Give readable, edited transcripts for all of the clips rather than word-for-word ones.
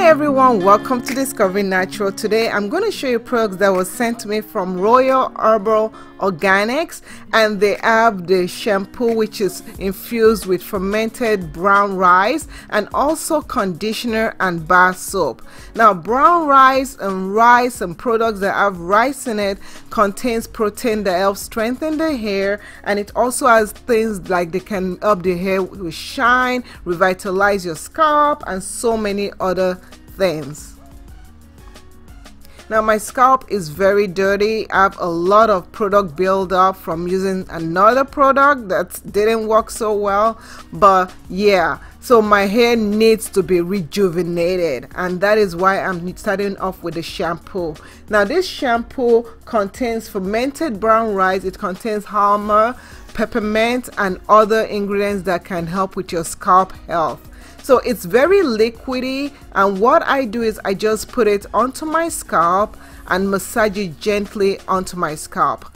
everyone, welcome to Discovery Natural. Today I'm going to show you products that was sent to me from Royal Herbal Organics, and they have the shampoo which is infused with fermented brown rice, and also conditioner and bar soap. Now brown rice and products that have rice in it contains protein that helps strengthen the hair, and it also has things like they can help the hair with shine, revitalize your scalp, and so many other things. Now my scalp is very dirty. I have a lot of product buildup from using another product that didn't work so well, but yeah, so my hair needs to be rejuvenated, and that is why I'm starting off with the shampoo. Now this shampoo contains fermented brown rice, it contains hammer, peppermint, and other ingredients that can help with your scalp health. So it's very liquidy, and what I do is I just put it onto my scalp and massage it gently onto my scalp.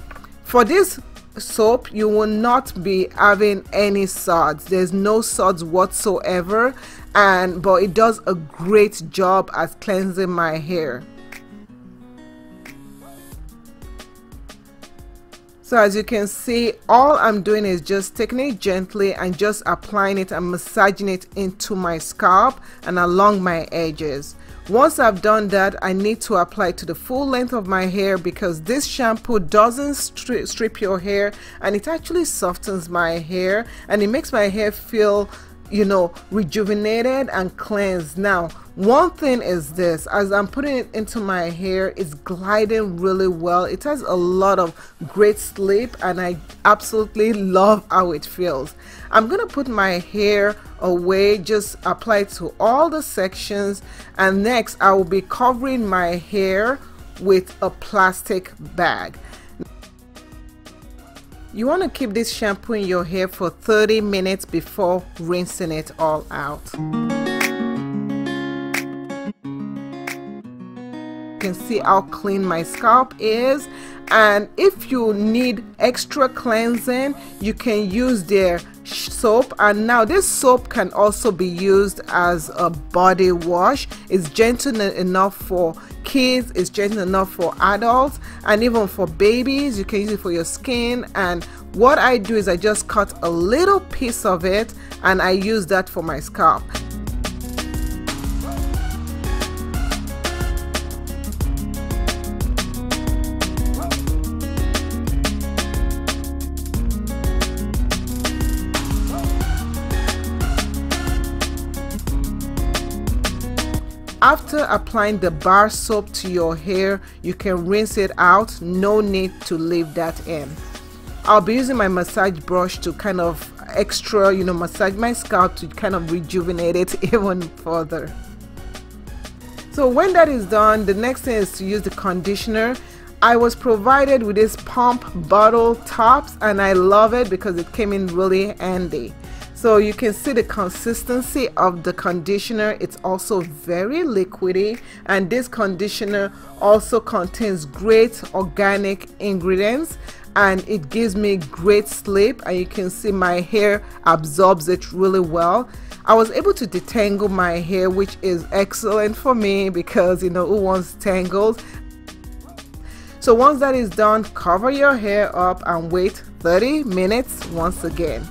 For this soap, you will not be having any suds. There's no suds whatsoever, but it does a great job at cleansing my hair. So as you can see, all I'm doing is just taking it gently and just applying it and massaging it into my scalp and along my edges. Once I've done that, I need to apply it to the full length of my hair, because this shampoo doesn't strip your hair, and it actually softens my hair and it makes my hair feel, you know, rejuvenated and cleansed. Now one thing is this, as I'm putting it into my hair, it's gliding really well. It has a lot of great sleep, and I absolutely love how it feels. I'm gonna put my hair away, just apply it to all the sections, and next I will be covering my hair with a plastic bag. You want to keep this shampoo in your hair for 30 minutes before rinsing it all out. You can see how clean my scalp is, and if you need extra cleansing, you can use their soap. And now this soap can also be used as a body wash. It's gentle enough for kids, it's gentle enough for adults, and even for babies. You can use it for your skin. And what I do is I just cut a little piece of it and I use that for my scalp. After applying the bar soap to your hair, you can rinse it out. No need to leave that in. I'll be using my massage brush to kind of extra, you know, massage my scalp to kind of rejuvenate it even further. So when that is done, the next thing is to use the conditioner. I was provided with this pump bottle tops, and I love it because it came in really handy. So you can see the consistency of the conditioner. It's also very liquidy, and this conditioner also contains great organic ingredients, and it gives me great sleep, and you can see my hair absorbs it really well. I was able to detangle my hair, which is excellent for me because, you know, who wants tangles? So once that is done, cover your hair up and wait 30 minutes once again.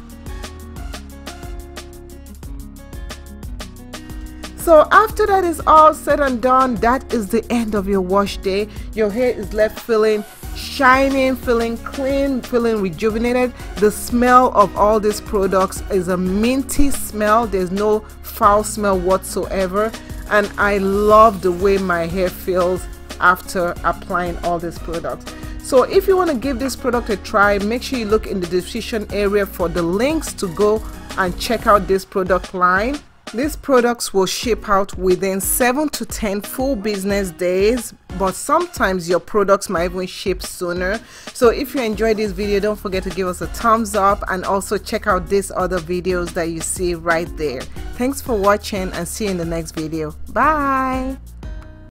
So after that is all said and done, that is the end of your wash day. Your hair is left feeling shining, feeling clean, feeling rejuvenated. The smell of all these products is a minty smell. There's no foul smell whatsoever, and I love the way my hair feels after applying all these products. So if you want to give this product a try, make sure you look in the description area for the links to go and check out this product line. These products will ship out within 7 to 10 full business days, but sometimes your products might even ship sooner. So if you enjoyed this video, don't forget to give us a thumbs up, and also check out these other videos that you see right there. Thanks for watching, and see you in the next video. Bye.